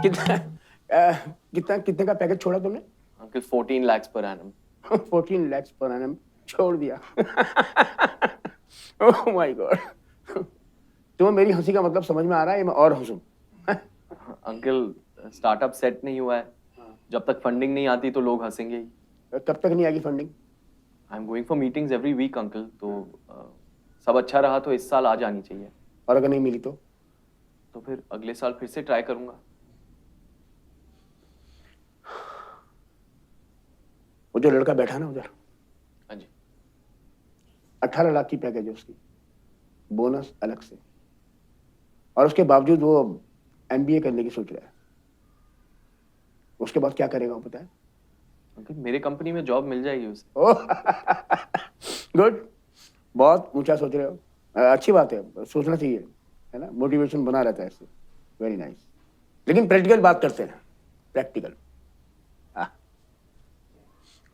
कितना कितने का पैकेज छोड़ा तुमने? Uncle 14 lakhs per annum. 14 lakhs per annum छोड़ दिया। Oh my God. तुम्हें मेरी हंसी का मतलब समझ में आ रहा है? मैं और हंसूं? अंकल स्टार्टअप सेट नहीं हुआ है, जब तक फंडिंग नहीं आती तो लोग हंसेंगे ही. कब तक नहीं आएगी funding? I am going for meetings every week uncle, तो सब अच्छा रहा तो इस साल आ जानी चाहिए. और अगर नहीं मिली तो? तो फिर अगले साल फिर से ट्राई करूंगा. वो जो लड़का बैठा ना उधर, हाँ जी. 18 लाख की पैकेज है उसकी, बोनस अलग से, और उसके बावजूद वो एमबीए करने की सोच रहा है। उसके बाद क्या करेगा वो पता है? अंकल मेरे कंपनी में जॉब मिल जाएगी उसे. ओह गुड, बहुत ऊंचा सोच रहे हो। अच्छी बात है, सोचना चाहिए, है ना, मोटिवेशन बना रहता है इससे। Very nice. लेकिन प्रैक्टिकल बात करते हैं, प्रैक्टिकल।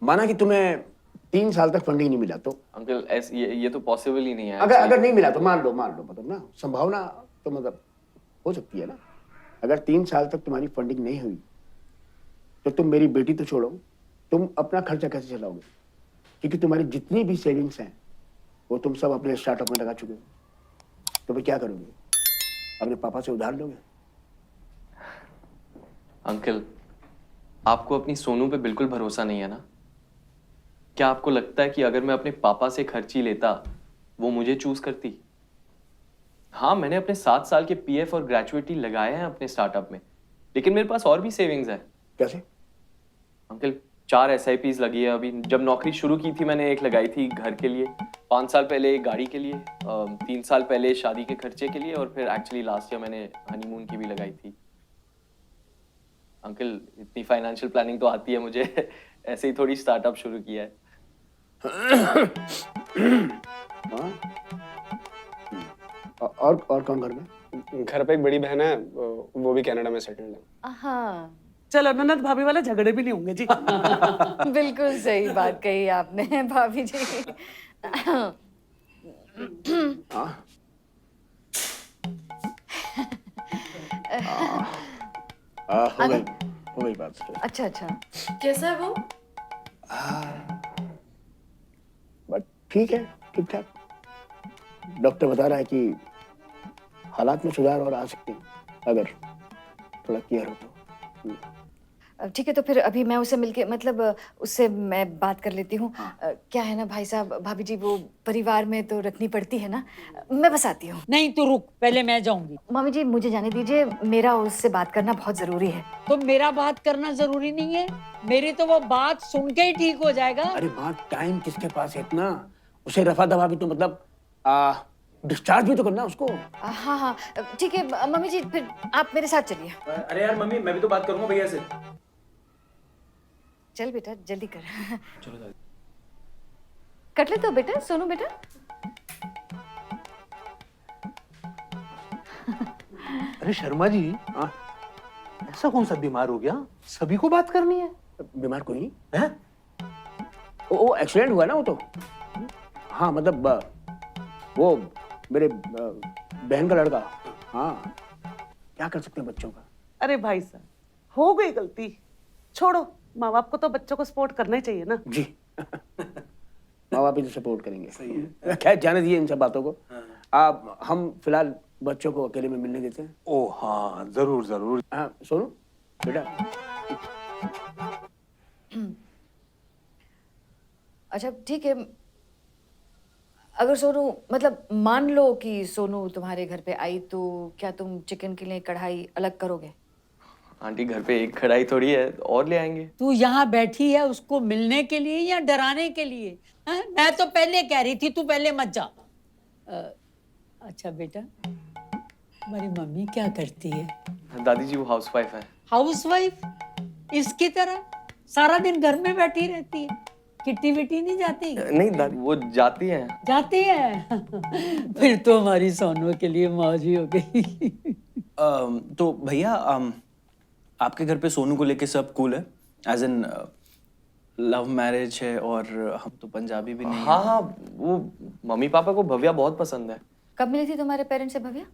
माना कि तुम्हें 3 साल तक फंडिंग नहीं मिला तो? अंकल ये तो पॉसिबल ही नहीं है. अगर नहीं मिला तो मान लो मतलब ना, संभावना तो मतलब हो सकती है ना। अगर 3 साल तक तुम्हारी फंडिंग नहीं हुई तो तुम मेरी बेटी तो छोड़ो, तुम अपना खर्चा कैसे चलाओगे? क्योंकि तुम्हारी जितनी भी सेविंग्स हैं वो तुम सब अपने स्टार्टअप में लगा चुके हो। तो फिर क्या करोगे? अपने पापा से उधार लोगे? अंकल आपको अपनी सोनू पे बिल्कुल भरोसा नहीं है ना? क्या आपको लगता है कि अगर मैं अपने पापा से खर्ची लेता वो मुझे चूज करती? हाँ, मैंने अपने 7 साल के पीएफ और ग्रेचुइटी लगाए हैं अपने स्टार्टअप में, लेकिन मेरे पास और भी सेविंग्स है. कैसे? अंकल 4 SIPs लगी है अभी. जब नौकरी शुरू की थी मैंने एक लगाई थी घर के लिए, 5 साल पहले एक गाड़ी के लिए, 3 साल पहले शादी के खर्चे के लिए, और फिर एक्चुअली लास्ट ईयर मैंने हनीमून की भी लगाई थी. अंकल इतनी फाइनेंशियल प्लानिंग तो आती है मुझे. ऐसे ही थोड़ी स्टार्टअप शुरू किया है. हाँ? और कौन घर में? घर पे एक बड़ी बहन है, वो भी कनाडा में सेटल्ड है। हाँ चलो ननद भाभी वाले झगड़े भी नहीं होंगे जी। बिल्कुल सही बात कही आपने भाभी जी। हाँ? हो गई बात। अच्छा अच्छा, कैसा है वो? बट ठीक है, ठीक ठाक। डॉक्टर बता रहा है कि हालात में सुधार और आ सकते हैं अगर थोड़ा केयर हो तो। ठीक है, तो फिर अभी मैं उसे मिलके मतलब उससे मैं बात कर लेती हूँ। क्या है ना भाई साहब, भाभी जी वो परिवार में तो रखनी पड़ती है ना। मैं बस आती हूँ। नहीं तो रुक, पहले मैं जाऊंगी। मम्मी जी मुझे जाने दीजिए, मेरा उससे बात करना बहुत जरूरी है। तो मेरा बात करना जरूरी नहीं है? मेरी तो वो बात सुन के ही ठीक हो जाएगा। अरे माँ, टाइम किसके पास है इतना? उसे रफा दफा भी तो मतलब डिस्चार्ज भी तो करना उसको। हाँ हाँ ठीक है मम्मी जी, फिर आप मेरे साथ चलिए। अरे यार मम्मी, मैं भी तो बात करूंगा भैया से. चल बेटा जल्दी कर। चलो कट ले तो बेटा, सोनू बेटा। अरे शर्मा जी, ऐसा कौन सा बीमार हो गया? सभी को बात करनी है. बीमार कोई नहीं हैं? वो एक्सीडेंट हुआ ना वो तो। हाँ मतलब वो मेरे बहन का लड़का। हाँ, क्या कर सकते हैं बच्चों का। अरे भाई साहब, हो गई गलती, छोड़ो। माँ बाप को तो बच्चों को सपोर्ट करना ही चाहिए ना। जी। माँ बाप ही तो सपोर्ट करेंगे। सही है। खैर जाने दीजिए इन सब बातों को। हम फिलहाल बच्चों को अकेले में मिलने देते हैं। ओह हाँ, जरूर जरूर. हाँ सोनू बेटा। अच्छा ठीक है, अगर सोनू मतलब मान लो कि सोनू तुम्हारे घर पे आई तो क्या तुम चिकन के लिए कढ़ाई अलग करोगे? आंटी घर पे एक कढ़ाई थोड़ी है, और ले आएंगे. तू यहाँ बैठी है उसको मिलने के लिए या डराने के लिए? मैं तो पहले कह रही थी तू पहले मत जा। अच्छा बेटा, हमारी मम्मी क्या करती है? दादी जी वो हाउसवाइफ है. हाउसवाइफ? इसकी तरह सारा दिन घर में बैठी रहती है, किट्टी विट्टी नहीं जाती? नहीं दादी, वो जाती हैं. जाती है। फिर तो हमारी सोनू के लिए मौज ही हो गई। तो भैया, आपके घर पे सोनू को लेके सब कूल है? एज इन लव मैरिज है और हम तो पंजाबी भी नहीं. हाँ हाँ, वो मम्मी पापा को भव्या बहुत पसंद है. कब मिली थी तुम्हारे पेरेंट्स से भव्या?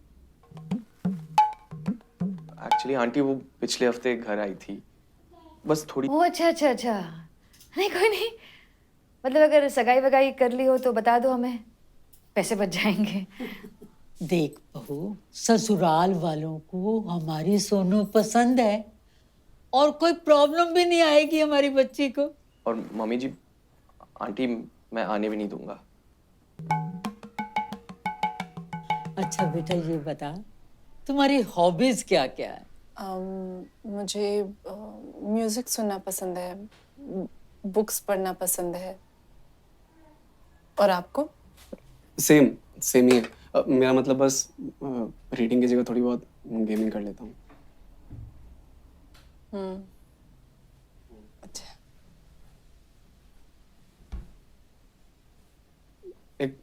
एक्चुअली आंटी वो पिछले हफ्ते घर आई थी, बस थोड़ी। ओ अच्छा अच्छा अच्छा, नहीं कोई नहीं, मतलब अगर सगाई वगाई कर ली हो तो बता दो हमें, पैसे बच जाएंगे। देख बहू, ससुराल वालों को हमारी सोनू पसंद है और कोई प्रॉब्लम भी नहीं आएगी हमारी बच्ची को। और मम्मी जी, आंटी मैं आने भी नहीं दूंगा। अच्छा बेटा ये बता, तुम्हारी हॉबीज क्या क्या है? मुझे म्यूजिक सुनना पसंद है, बुक्स पढ़ना पसंद है। और आपको? सेम सेम ही है। मेरा मतलब बस रीडिंग की जगह थोड़ी बहुत गेमिंग कर लेता हूँ। अच्छा। एक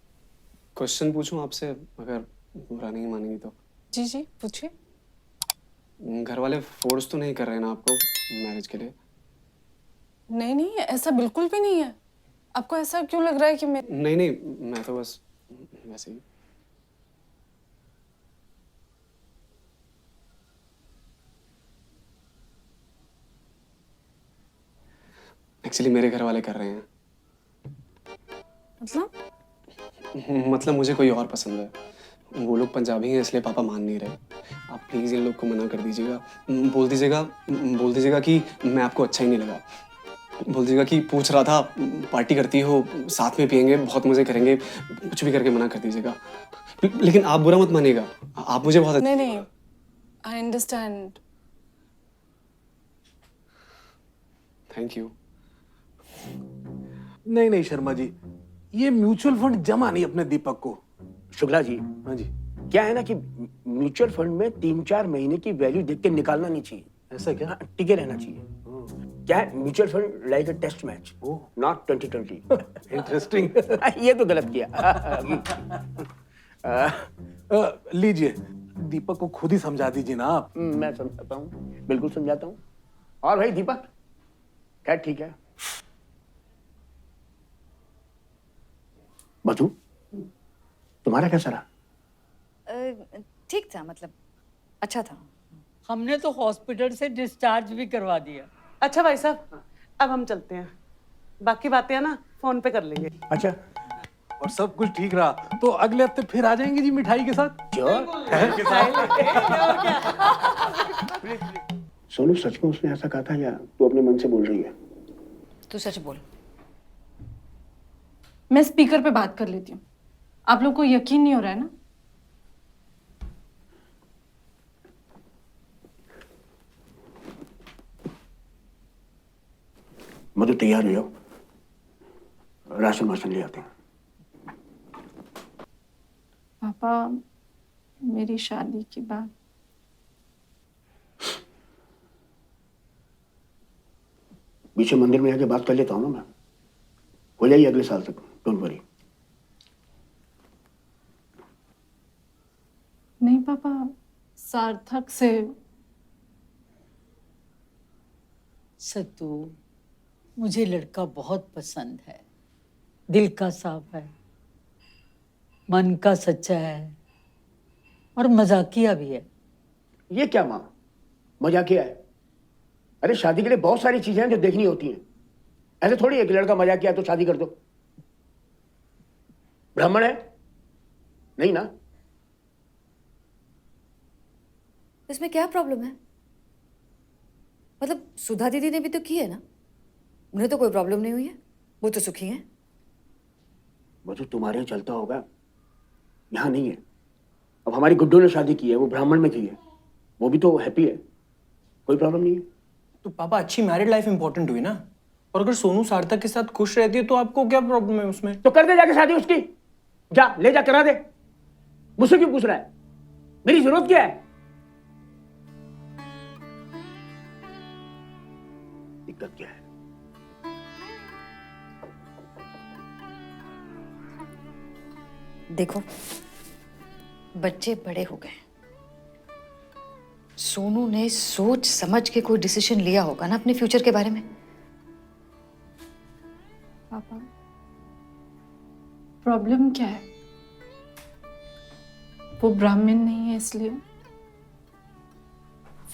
क्वेश्चन पूछूं आपसे, अगर बुरा नहीं मानेंगी तो? जी जी पूछिए। घर वाले फोर्स तो नहीं कर रहे ना आपको मैरिज के लिए? नहीं नहीं, ऐसा बिल्कुल भी नहीं है। आपको ऐसा क्यों लग रहा है कि मैं? नहीं नहीं, मैं तो बस वैसे ही। एक्चुअली मेरे घर वाले कर रहे हैं। मतलब मुझे कोई और पसंद है। वो लोग पंजाबी हैं इसलिए पापा मान नहीं रहे। आप प्लीज इन लोग को मना कर दीजिएगा। बोल दीजिएगा कि मैं आपको अच्छा ही नहीं लगा। बोल दीजिएगा कि पूछ रहा था, पार्टी करती हो, साथ में पियेंगे, बहुत मजे करेंगे, कुछ भी करके मना कर दीजिएगा। लेकिन आप बुरा मत मानिएगा, आप मुझे बहुत नहीं नहीं, आई अंडरस्टैंड। Thank you. नहीं नहीं शर्मा जी, ये म्यूचुअल फंड जमा नहीं अपने दीपक को। शुक्ला जी, हाँ जी। क्या है ना कि म्यूचुअल फंड में 3-4 महीने की वैल्यू देख के निकालना नहीं चाहिए। ऐसा क्या? हाँ, टिके रहना चाहिए। क्या है, mutual fund like a test match, not 2020। Interesting. ये तो गलत किया। लीजिए, दीपक को खुद ही समझा दीजिए ना आप। मैं समझाता हूँ, बिल्कुल समझाता हूँ। और भाई दीपक, क्या ठीक है? मधु, तुम्हारा कैसा रहा? ठीक था, मतलब अच्छा था। हमने तो हॉस्पिटल से डिस्चार्ज भी करवा दिया। अच्छा भाई साहब, अब हम चलते हैं, बाकी बातें है ना फोन पे कर लेंगे। अच्छा, और सब कुछ ठीक रहा तो अगले हफ्ते फिर आ जाएंगे जी मिठाई के साथ। श्योर। सोनू, सच में उसने ऐसा कहा था या तू अपने मन से बोल रही है? तू सच बोल। मैं स्पीकर पे बात कर लेती हूँ। आप लोग को यकीन नहीं हो रहा है ना? मधु तैयार हो जाओ, राशन वाशन ले आते हैं। पापा, मेरी शादी के बाद पीछे मंदिर में आके बात कर लेता हूँ ना मैं, हो जाइए अगले साल तक, डोंट वरी। नहीं पापा, सार्थक से। सत्तू, मुझे लड़का बहुत पसंद है, दिल का साफ है, मन का सच्चा है और मजाकिया भी है। ये क्या माँ, मजाकिया है? अरे शादी के लिए बहुत सारी चीजें हैं जो देखनी होती हैं। ऐसे थोड़ी है कि लड़का मजाकिया किया तो शादी कर दो। ब्राह्मण है नहीं ना? इसमें क्या प्रॉब्लम है? मतलब सुधा दीदी ने भी तो की है ना, उन्हें तो कोई प्रॉब्लम नहीं हुई है, वो तो सुखी हैं। वो तो तुम्हारे यहाँ चलता होगा, यहाँ नहीं है। अब हमारी गुड्डू ने शादी की है, वो ब्राह्मण में की है, वो भी तो हैप्पी है, कोई प्रॉब्लम नहीं है। तो पापा, अच्छी मैरिड लाइफ इंपॉर्टेंट हुई ना। और अगर सोनू सार्थक के साथ खुश रहती है तो आपको क्या प्रॉब्लम है उसमें? तो कर दे जाके शादी उसकी, जा ले जा करा दे। मुझसे क्यों पूछ रहा है? मेरी जरूरत क्या है? दिक्कत क्या है? देखो, बच्चे बड़े हो गए, सोनू ने सोच समझ के कोई डिसीजन लिया होगा ना अपने फ्यूचर के बारे में। पापा, प्रॉब्लम क्या है? वो ब्राह्मण नहीं है इसलिए?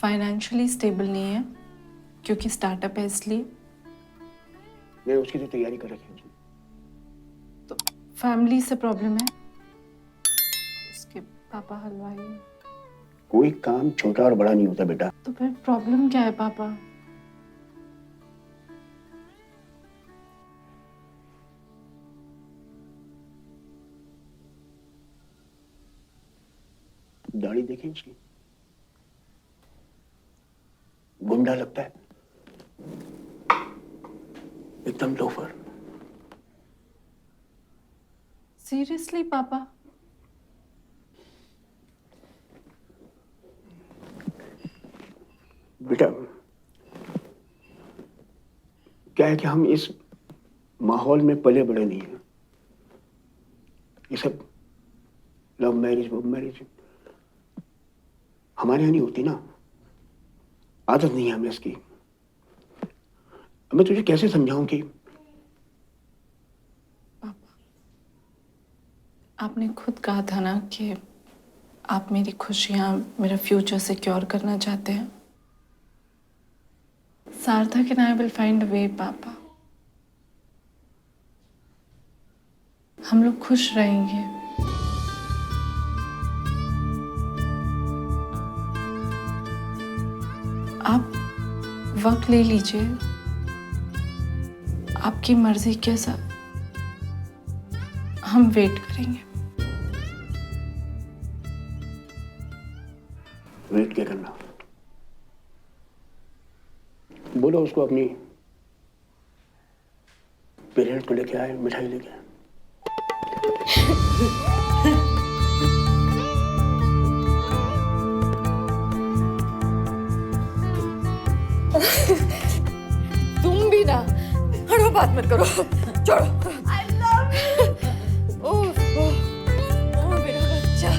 फाइनेंशियली स्टेबल नहीं है क्योंकि स्टार्टअप है इसलिए। नहीं, उसकी तो तैयारी कर रखी है उसने। तो फैमिली से प्रॉब्लम है, उसके पापा हलवाई हैं। कोई काम छोटा और बड़ा नहीं होता बेटा। तो फिर प्रॉब्लम क्या है पापा? दाढ़ी देखें इसकी, गुंडा लगता है, एकदम लोफर। सीरियसली पापा? बेटा क्या है कि हम इस माहौल में पले बड़े नहीं हैं। ये सब लव मैरिज वो मैरिज हमारे यहाँ नहीं होती ना, आदत नहीं है हमें इसकी। मैं तुझे कैसे समझाऊं कि आपने खुद कहा था ना कि आप मेरी खुशियाँ, मेरा फ्यूचर सिक्योर करना चाहते हैं। Sarthak and I will find a way पापा। हम लोग खुश रहेंगे। आप वक्त ले लीजिए, आपकी मर्जी के साथ हम वेट करेंगे। वेट क्या करना, बोलो उसको अपनी पेरेंट्स को लेके आए, मिठाई लेके आए। तुम भी ना, हटो, बात मत करो, छोड़ो। I love you. ओह, मेरा बच्चा।